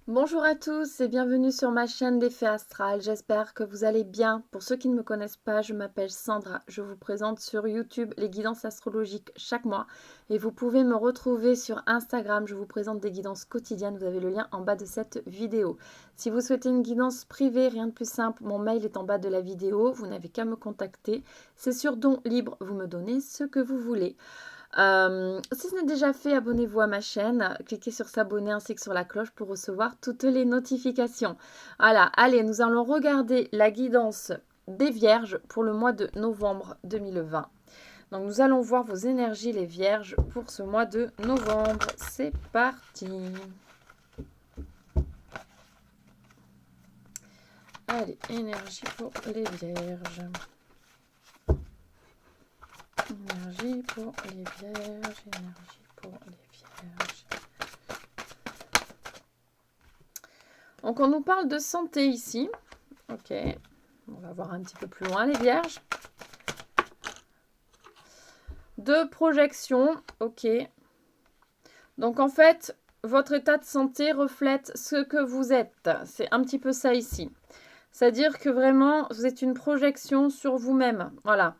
Bonjour à tous et bienvenue sur ma chaîne d'Effets Astral. J'espère que vous allez bien. Pour ceux qui ne me connaissent pas, je m'appelle Sandra. Je vous présente sur YouTube les guidances astrologiques chaque mois. Et vous pouvez me retrouver sur Instagram. Je vous présente des guidances quotidiennes. Vous avez le lien en bas de cette vidéo. Si vous souhaitez une guidance privée, rien de plus simple, mon mail est en bas de la vidéo. Vous n'avez qu'à me contacter. C'est sur don libre. Vous me donnez ce que vous voulez. Si ce n'est déjà fait, abonnez-vous à ma chaîne, cliquez sur s'abonner ainsi que sur la cloche pour recevoir toutes les notifications. Voilà, allez, nous allons regarder la guidance des Vierges pour le mois de novembre 2020. Donc nous allons voir vos énergies les Vierges pour ce mois de novembre. C'est parti. Allez, énergie pour les Vierges. Énergie pour les Vierges, énergie pour les Vierges. Donc on nous parle de santé ici. Ok, on va voir un petit peu plus loin les Vierges. De projection, ok. Donc en fait, votre état de santé reflète ce que vous êtes. C'est un petit peu ça ici. C'est-à-dire que vraiment, vous êtes une projection sur vous-même. Voilà.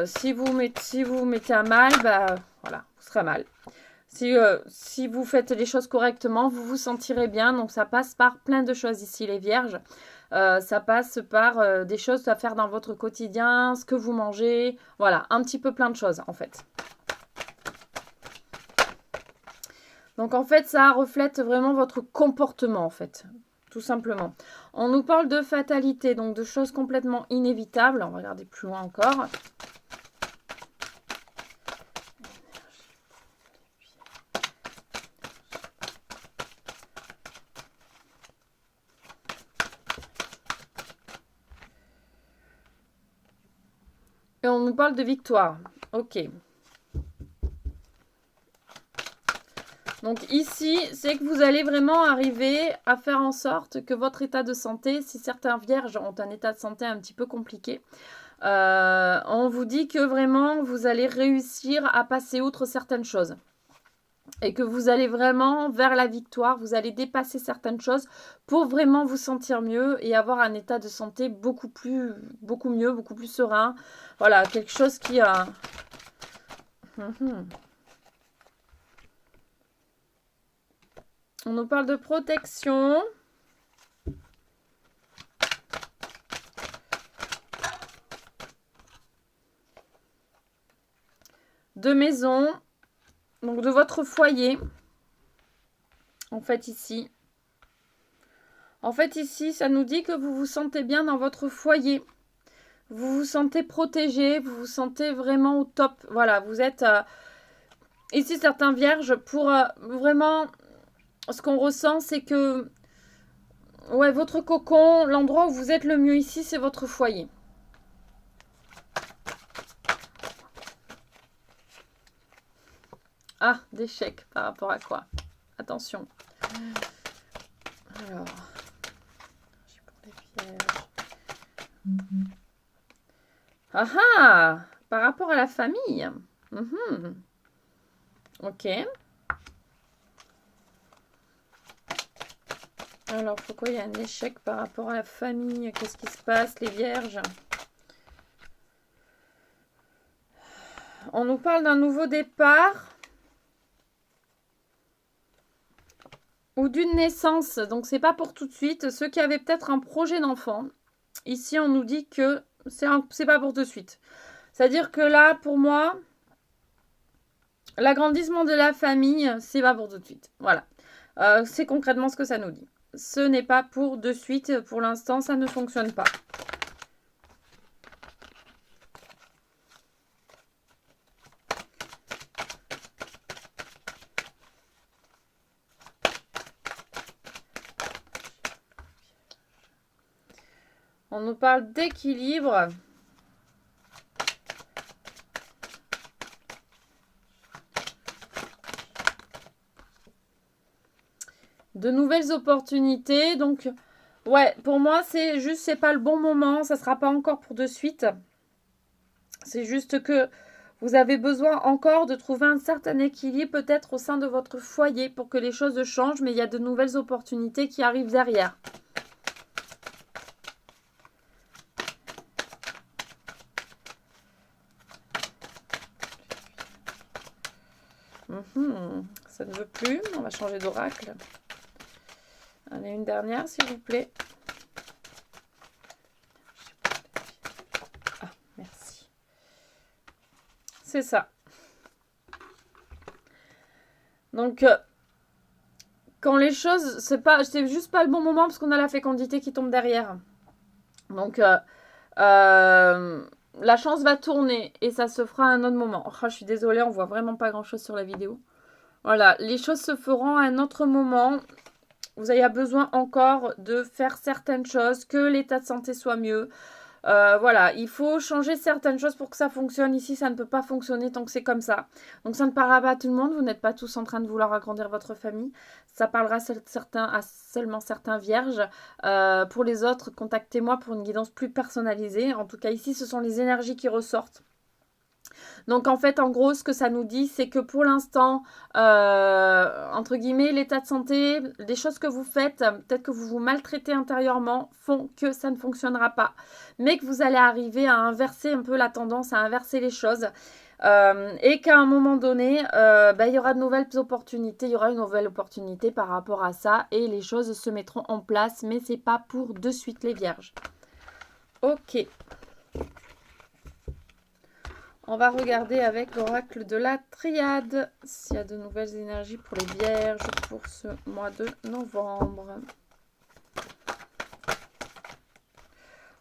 Si vous mettez à mal, bah, voilà, vous serez mal. Si vous faites les choses correctement, vous vous sentirez bien. Donc ça passe par plein de choses ici, les Vierges. Ça passe par des choses à faire dans votre quotidien, ce que vous mangez. Voilà, un petit peu plein de choses en fait. Donc en fait, ça reflète vraiment votre comportement en fait. Tout simplement. On nous parle de fatalité, donc de choses complètement inévitables. On va regarder plus loin encore. Et on nous parle de victoire. Ok. Donc ici, c'est que vous allez vraiment arriver à faire en sorte que votre état de santé, si certains vierges ont un état de santé un petit peu compliqué, on vous dit que vraiment vous allez réussir à passer outre certaines choses. Et que vous allez vraiment vers la victoire, vous allez dépasser certaines choses pour vraiment vous sentir mieux et avoir un état de santé beaucoup mieux, beaucoup plus serein. Voilà, quelque chose qui a... On nous parle de protection. De maison. Donc de votre foyer. En fait ici. En fait ici, ça nous dit que vous vous sentez bien dans votre foyer. Vous vous sentez protégé. Vous vous sentez vraiment au top. Voilà, vous êtes... ici, certains vierges, pour vraiment... Ce qu'on ressent, c'est que... Ouais, votre cocon, l'endroit où vous êtes le mieux ici, c'est votre foyer. Ah, des chèques par rapport à quoi? Attention. Alors, pour les Vierges. Ah ah, par rapport à la famille. Ok. Alors, pourquoi il y a un échec par rapport à la famille? Qu'est-ce qui se passe, les Vierges? On nous parle d'un nouveau départ. Ou d'une naissance, donc c'est pas pour tout de suite. Ceux qui avaient peut-être un projet d'enfant, ici on nous dit que c'est pas pour tout de suite. C'est-à-dire que là, pour moi, l'agrandissement de la famille, c'est pas pour tout de suite. Voilà. C'est concrètement ce que ça nous dit. Ce n'est pas pour de suite. Pour l'instant, ça ne fonctionne pas. On nous parle d'équilibre. De nouvelles opportunités. Donc, ouais, pour moi, c'est juste, c'est pas le bon moment. Ça sera pas encore pour de suite. C'est juste que Vous avez besoin encore de trouver un certain équilibre peut-être au sein de votre foyer pour que les choses changent, mais il y a de nouvelles opportunités qui arrivent derrière. Ça ne veut plus, on va changer d'oracle. Allez, une dernière s'il vous plaît. Ah, merci. C'est ça. Donc, quand les choses, c'est juste pas le bon moment parce qu'on a la fécondité qui tombe derrière. Donc, la chance va tourner et ça se fera à un autre moment. Oh, je suis désolée, on voit vraiment pas grand chose sur la vidéo. Voilà, les choses se feront à un autre moment. Vous avez besoin encore de faire certaines choses, que l'état de santé soit mieux. Voilà, il faut changer certaines choses pour que ça fonctionne. Ici, ça ne peut pas fonctionner tant que c'est comme ça. Donc, ça ne parlera pas à tout le monde. Vous n'êtes pas tous en train de vouloir agrandir votre famille. Ça parlera à seulement certains vierges. Pour les autres, contactez-moi pour une guidance plus personnalisée. En tout cas, ici, ce sont les énergies qui ressortent. Donc en fait, en gros, ce que ça nous dit, c'est que pour l'instant, entre guillemets, l'état de santé, des choses que vous faites, peut-être que vous vous maltraitez intérieurement, font que ça ne fonctionnera pas. Mais que vous allez arriver à inverser un peu la tendance, à inverser les choses. Et qu'à un moment donné, il y aura de nouvelles opportunités, il y aura une nouvelle opportunité par rapport à ça et les choses se mettront en place, mais c'est pas pour de suite les vierges. Ok. On va regarder avec l'oracle de la triade s'il y a de nouvelles énergies pour les vierges pour ce mois de novembre.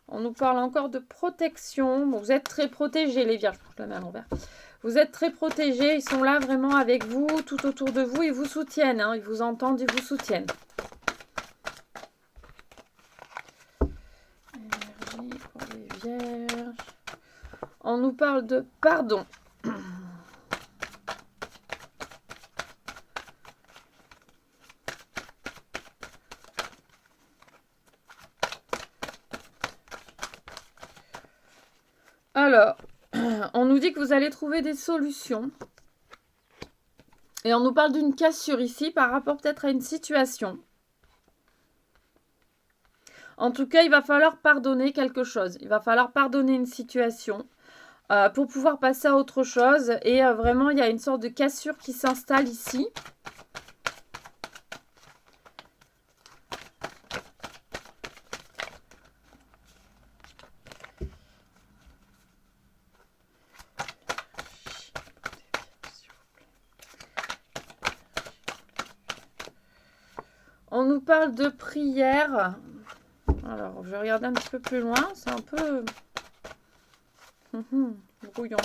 On nous parle encore de protection. Bon, vous êtes très protégés les vierges. Je la mets à l'envers. Vous êtes très protégés. Ils sont là vraiment avec vous, tout autour de vous. Ils vous soutiennent. Hein. Ils vous entendent, ils vous soutiennent. Énergie pour les vierges. On nous parle de pardon. Alors, on nous dit que vous allez trouver des solutions. Et on nous parle d'une cassure ici par rapport peut-être à une situation. En tout cas, il va falloir pardonner quelque chose. Il va falloir pardonner une situation pour pouvoir passer à autre chose. Et vraiment, il y a une sorte de cassure qui s'installe ici. On nous parle de prière. Alors, je vais regarder un petit peu plus loin. C'est un peu brouillon.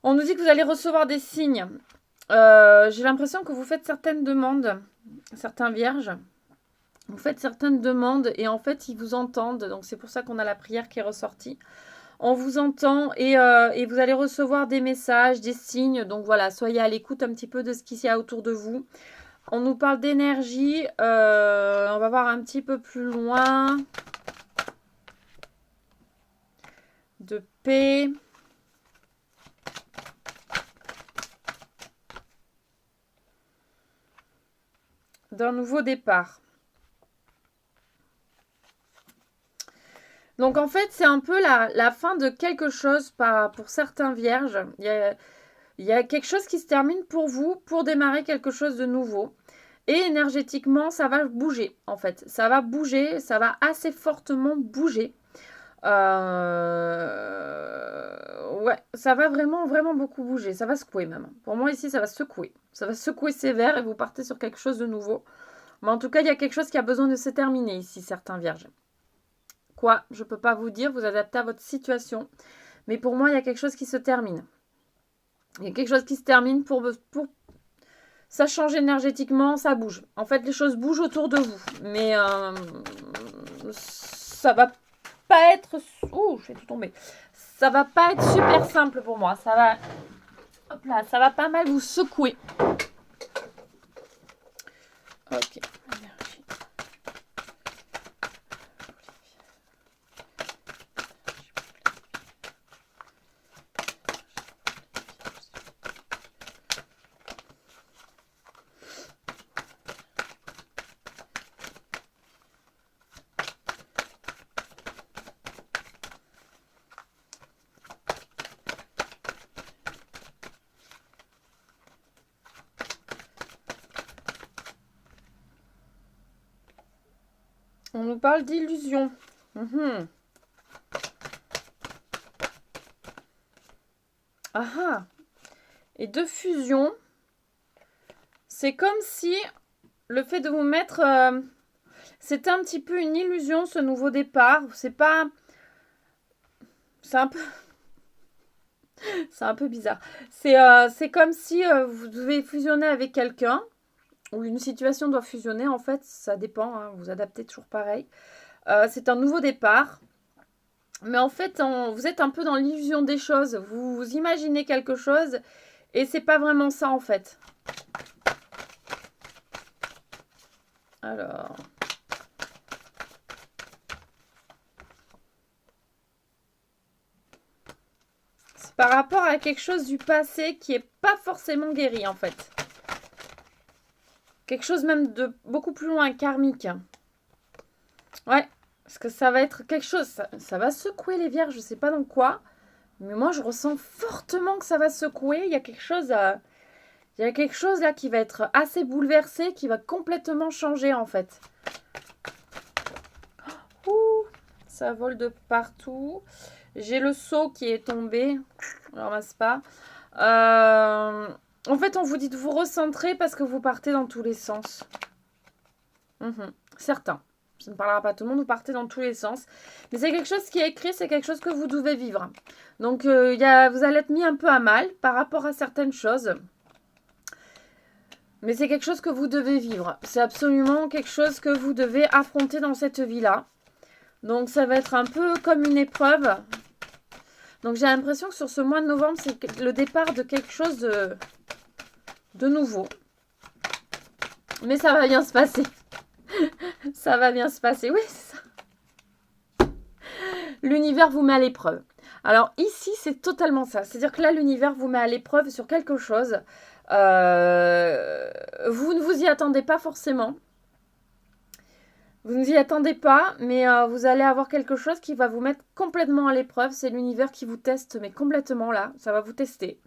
On nous dit que vous allez recevoir des signes. J'ai l'impression que vous faites certaines demandes, certains vierges. Vous faites certaines demandes et en fait, ils vous entendent. Donc, c'est pour ça qu'on a la prière qui est ressortie. On vous entend et vous allez recevoir des messages, des signes. Donc, voilà, soyez à l'écoute un petit peu de ce qu'il y a autour de vous. On nous parle d'énergie. On va voir un petit peu plus loin. De paix. D'un nouveau départ. Donc en fait, c'est un peu la fin de quelque chose pour certains vierges. Il y a quelque chose qui se termine pour vous pour démarrer quelque chose de nouveau. Et énergétiquement, ça va bouger en fait. Ça va bouger, ça va assez fortement bouger. Ouais, ça va vraiment, vraiment beaucoup bouger. Ça va secouer même. Pour moi ici, ça va secouer. Ça va secouer sévère et vous partez sur quelque chose de nouveau. Mais en tout cas, il y a quelque chose qui a besoin de se terminer ici, certains vierges. Quoi, je ne peux pas vous dire, vous adaptez à votre situation. Mais pour moi, il y a quelque chose qui se termine. Il y a quelque chose qui se termine pour ça change énergétiquement, ça bouge. En fait, les choses bougent autour de vous. Mais ça va pas être... Ouh, je vais tout tomber. Ça va pas être super simple pour moi. Ça va... Hop là, ça va pas mal vous secouer. Ok. nous parle d'illusion. Ah, et de fusion. C'est comme si le fait de vous mettre... c'était un petit peu une illusion, ce nouveau départ. C'est pas... C'est un peu... c'est un peu bizarre. C'est comme si vous devez fusionner avec quelqu'un. Ou une situation doit fusionner. En fait, ça dépend. Hein, vous adaptez toujours pareil. C'est un nouveau départ. Mais en fait, vous êtes un peu dans l'illusion des choses. Vous imaginez quelque chose. Et c'est pas vraiment ça, en fait. Alors... c'est par rapport à quelque chose du passé qui n'est pas forcément guéri, en fait. Quelque chose même de beaucoup plus loin, karmique. Ouais, parce que ça va être quelque chose... Ça va secouer les vierges, je ne sais pas dans quoi. Mais moi, je ressens fortement que ça va secouer. Il y a quelque chose... il y a quelque chose là qui va être assez bouleversé, qui va complètement changer en fait. Ouh, ça vole de partout. J'ai le seau qui est tombé. Je ramasse pas. En fait, on vous dit de vous recentrer parce que vous partez dans tous les sens. Certains. Ça ne parlera pas à tout le monde, vous partez dans tous les sens. Mais c'est quelque chose qui est écrit, c'est quelque chose que vous devez vivre. Donc, vous allez être mis un peu à mal par rapport à certaines choses. Mais c'est quelque chose que vous devez vivre. C'est absolument quelque chose que vous devez affronter dans cette vie-là. Donc, ça va être un peu comme une épreuve. Donc, j'ai l'impression que sur ce mois de novembre, c'est le départ de quelque chose de nouveau. Mais ça va bien se passer. Ça va bien se passer. Oui, c'est ça. L'univers vous met à l'épreuve. Alors, ici, c'est totalement ça. C'est-à-dire que là, l'univers vous met à l'épreuve sur quelque chose. Vous ne vous y attendez pas forcément. Vous ne vous y attendez pas, mais vous allez avoir quelque chose qui va vous mettre complètement à l'épreuve. C'est l'univers qui vous teste, mais complètement là. Ça va vous tester.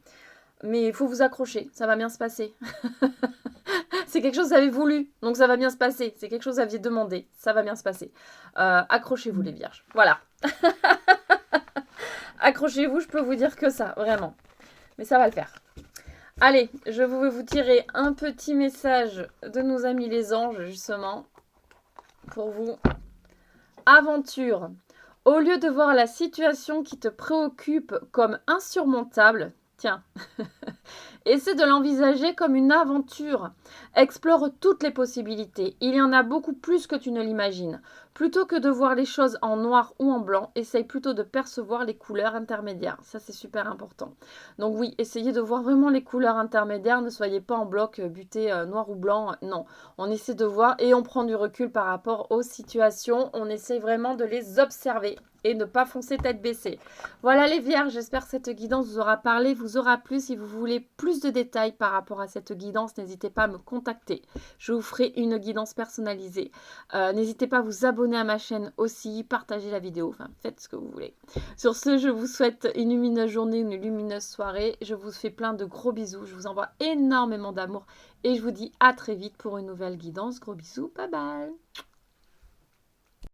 Mais il faut vous accrocher. Ça va bien se passer. C'est quelque chose que vous avez voulu, donc ça va bien se passer. C'est quelque chose que vous aviez demandé. Ça va bien se passer. Accrochez-vous les vierges. Voilà. Accrochez-vous, je peux vous dire que ça, vraiment. Mais ça va le faire. Allez, je vais vous tirer un petit message de nos amis les anges, justement, pour vous. Aventure. Au lieu de voir la situation qui te préoccupe comme insurmontable, tiens, essaie de l'envisager comme une aventure. Explore toutes les possibilités. Il y en a beaucoup plus que tu ne l'imagines. Plutôt que de voir les choses en noir ou en blanc, essaye plutôt de percevoir les couleurs intermédiaires. Ça, c'est super important. Donc oui, essayez de voir vraiment les couleurs intermédiaires. Ne soyez pas en bloc buté noir ou blanc. Non, on essaie de voir et on prend du recul par rapport aux situations. On essaie vraiment de les observer et ne pas foncer tête baissée. Voilà les vierges, j'espère que cette guidance vous aura parlé, vous aura plu. Si vous voulez plus de détails par rapport à cette guidance, n'hésitez pas à me contacter. Je vous ferai une guidance personnalisée. N'hésitez pas à vous abonner à ma chaîne aussi, partagez la vidéo, enfin faites ce que vous voulez. Sur ce, je vous souhaite une lumineuse journée, une lumineuse soirée. Je vous fais plein de gros bisous, je vous envoie énormément d'amour et je vous dis à très vite pour une nouvelle guidance. Gros bisous, bye bye.